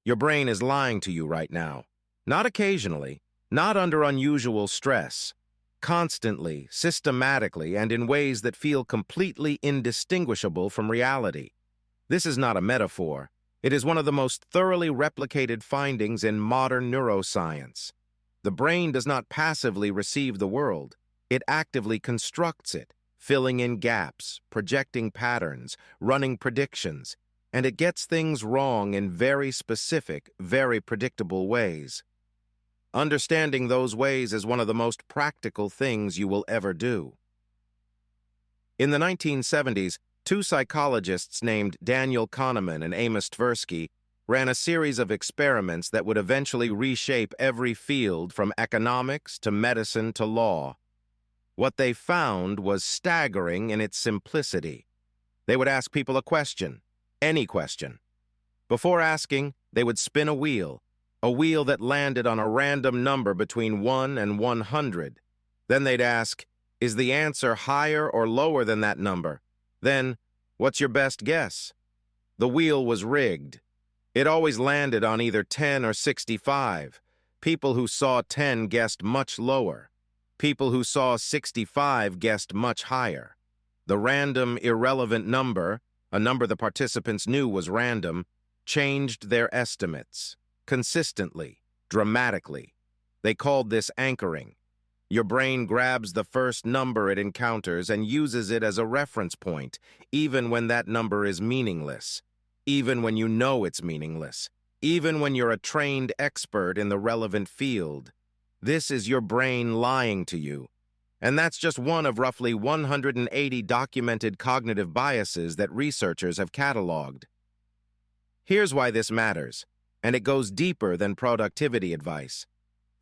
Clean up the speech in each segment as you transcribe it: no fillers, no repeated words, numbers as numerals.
Your brain is lying to you right now. Not occasionally, not under unusual stress. Constantly, systematically, and in ways that feel completely indistinguishable from reality. This is not a metaphor. It is one of the most thoroughly replicated findings in modern neuroscience. The brain does not passively receive the world. It actively constructs it, filling in gaps, projecting patterns, running predictions, and it gets things wrong in very specific, very predictable ways. Understanding those ways is one of the most practical things you will ever do. In the 1970s, two psychologists named Daniel Kahneman and Amos Tversky ran a series of experiments that would eventually reshape every field from economics to medicine to law. What they found was staggering in its simplicity. They would ask people a question, any question. Before asking, they would spin a wheel that landed on a random number between 1 and 100. Then they'd ask, is the answer higher or lower than that number? Then, what's your best guess? The wheel was rigged. It always landed on either 10 or 65. People who saw 10 guessed much lower. People who saw 65 guessed much higher. The random, irrelevant number, a number the participants knew was random, changed their estimates. Consistently, dramatically. They called this anchoring. Your brain grabs the first number it encounters and uses it as a reference point, even when that number is meaningless, even when you know it's meaningless, even when you're a trained expert in the relevant field. This is your brain lying to you. And that's just one of roughly 180 documented cognitive biases that researchers have cataloged. Here's why this matters, and it goes deeper than productivity advice.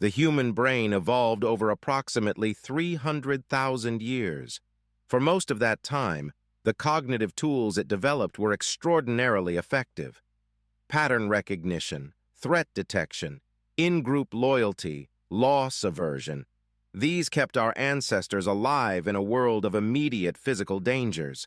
The human brain evolved over approximately 300,000 years. For most of that time, the cognitive tools it developed were extraordinarily effective. Pattern recognition, threat detection, in-group loyalty, loss aversion. These kept our ancestors alive in a world of immediate physical dangers.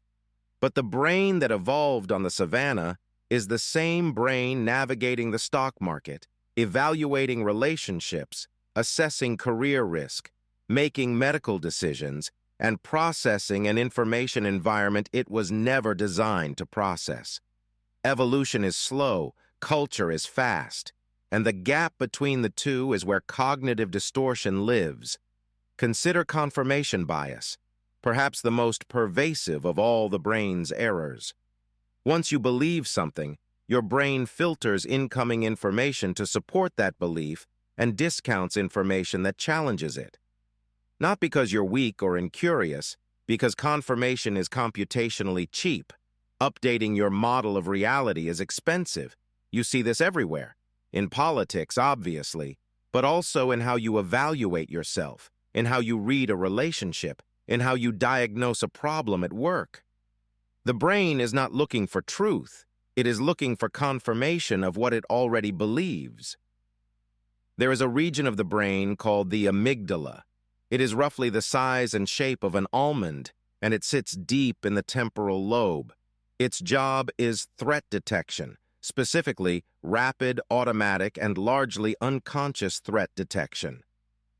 But the brain that evolved on the savannah is the same brain navigating the stock market, evaluating relationships, assessing career risk, making medical decisions, and processing an information environment it was never designed to process. Evolution is slow, culture is fast, and the gap between the two is where cognitive distortion lives. Consider confirmation bias, perhaps the most pervasive of all the brain's errors. Once you believe something, your brain filters incoming information to support that belief and discounts information that challenges it. Not because you're weak or incurious, because confirmation is computationally cheap. Updating your model of reality is expensive. You see this everywhere. In politics, obviously, but also in how you evaluate yourself, in how you read a relationship, in how you diagnose a problem at work. The brain is not looking for truth. It is looking for confirmation of what it already believes. There is a region of the brain called the amygdala. It is roughly the size and shape of an almond, and it sits deep in the temporal lobe. Its job is threat detection, specifically rapid, automatic, and largely unconscious threat detection.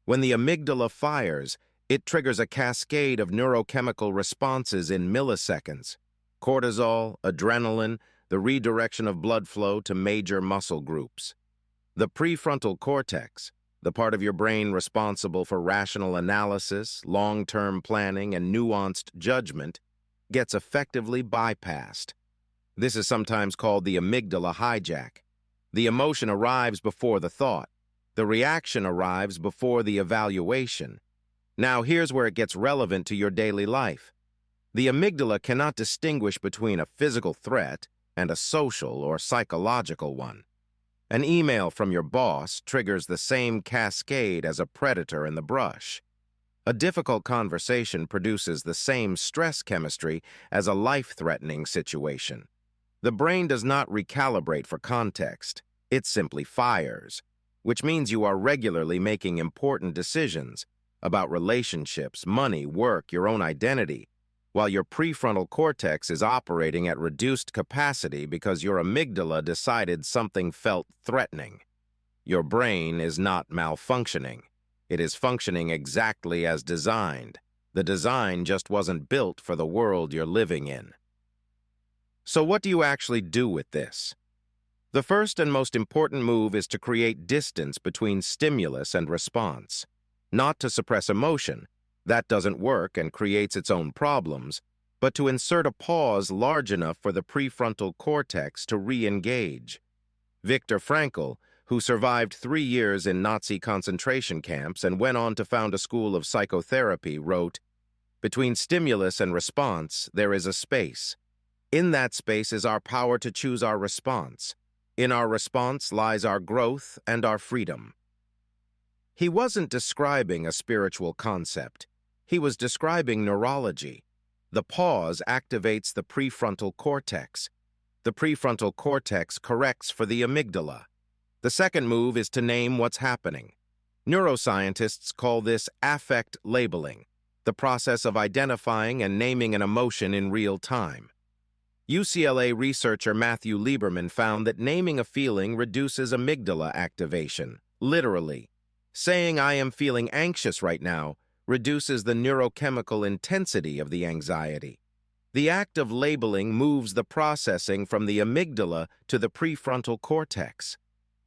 When the amygdala fires, it triggers a cascade of neurochemical responses in milliseconds. Cortisol, adrenaline, the redirection of blood flow to major muscle groups. The prefrontal cortex, the part of your brain responsible for rational analysis, long-term planning, and nuanced judgment, gets effectively bypassed. This is sometimes called the amygdala hijack. The emotion arrives before the thought. The reaction arrives before the evaluation. Now here's where it gets relevant to your daily life. The amygdala cannot distinguish between a physical threat and a social or psychological one. An email from your boss triggers the same cascade as a predator in the brush. A difficult conversation produces the same stress chemistry as a life-threatening situation. The brain does not recalibrate for context. It simply fires, which means you are regularly making important decisions about relationships, money, work, your own identity. while your prefrontal cortex is operating at reduced capacity because your amygdala decided something felt threatening. Your brain is not malfunctioning. It is functioning exactly as designed. The design just wasn't built for the world you're living in. So what do you actually do with this? The first and most important move is to create distance between stimulus and response. Not to suppress emotion, that doesn't work and creates its own problems, but to insert a pause large enough for the prefrontal cortex to re-engage. Viktor Frankl, who survived 3 years in Nazi concentration camps and went on to found a school of psychotherapy, wrote, "Between stimulus and response, there is a space. In that space is our power to choose our response. In our response lies our growth and our freedom." He wasn't describing a spiritual concept. He was describing neurology. The pause activates the prefrontal cortex. The prefrontal cortex corrects for the amygdala. The second move is to name what's happening. Neuroscientists call this affect labeling, the process of identifying and naming an emotion in real time. UCLA researcher Matthew Lieberman found that naming a feeling reduces amygdala activation, literally. Saying "I am feeling anxious right now" reduces the neurochemical intensity of the anxiety. The act of labeling moves the processing from the amygdala to the prefrontal cortex.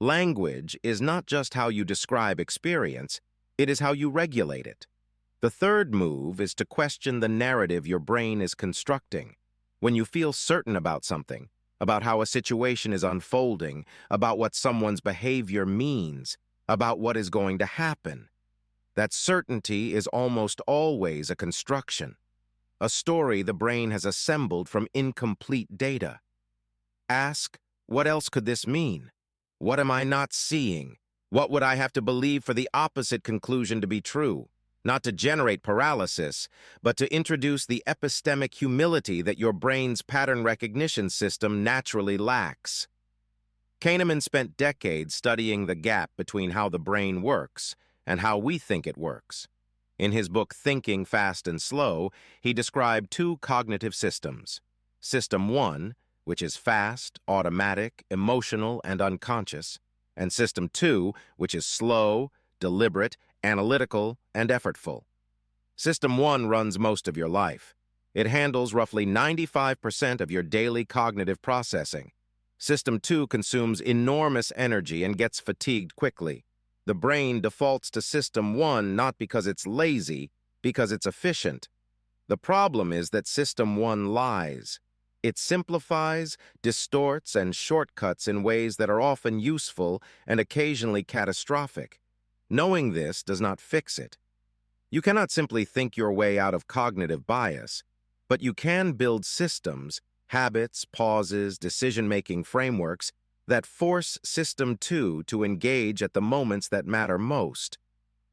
Language is not just how you describe experience, it is how you regulate it. The third move is to question the narrative your brain is constructing. When you feel certain about something, about how a situation is unfolding, about what someone's behavior means, about what is going to happen, that certainty is almost always a construction, a story the brain has assembled from incomplete data. Ask, what else could this mean? What am I not seeing? What would I have to believe for the opposite conclusion to be true? Not to generate paralysis, but to introduce the epistemic humility that your brain's pattern recognition system naturally lacks. Kahneman spent decades studying the gap between how the brain works and how we think it works. In his book Thinking Fast and Slow, he described 2 cognitive systems. System 1, which is fast, automatic, emotional, and unconscious, and System 2, which is slow, deliberate, analytical, and effortful. System 1 runs most of your life. It handles roughly 95% of your daily cognitive processing. System 2 consumes enormous energy and gets fatigued quickly. The brain defaults to System 1 not because it's lazy, because it's efficient. The problem is that System 1 lies. It simplifies, distorts, and shortcuts in ways that are often useful and occasionally catastrophic. Knowing this does not fix it. You cannot simply think your way out of cognitive bias, but you can build systems, habits, pauses, decision-making frameworks that force System 2 to engage at the moments that matter most.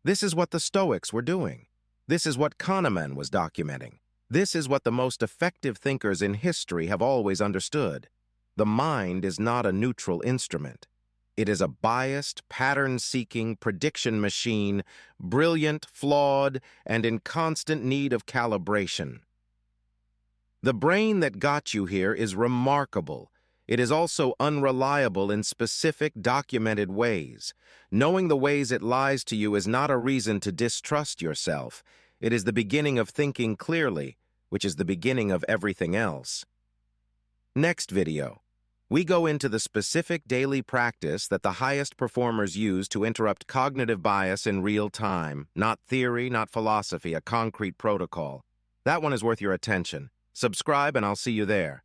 This is what the Stoics were doing. This is what Kahneman was documenting. This is what the most effective thinkers in history have always understood. The mind is not a neutral instrument. It is a biased, pattern-seeking prediction machine, brilliant, flawed, and in constant need of calibration. The brain that got you here is remarkable. It is also unreliable in specific, documented ways. Knowing the ways it lies to you is not a reason to distrust yourself. It is the beginning of thinking clearly, which is the beginning of everything else. Next video, we go into the specific daily practice that the highest performers use to interrupt cognitive bias in real time. Not theory, not philosophy, a concrete protocol. That one is worth your attention. Subscribe and I'll see you there.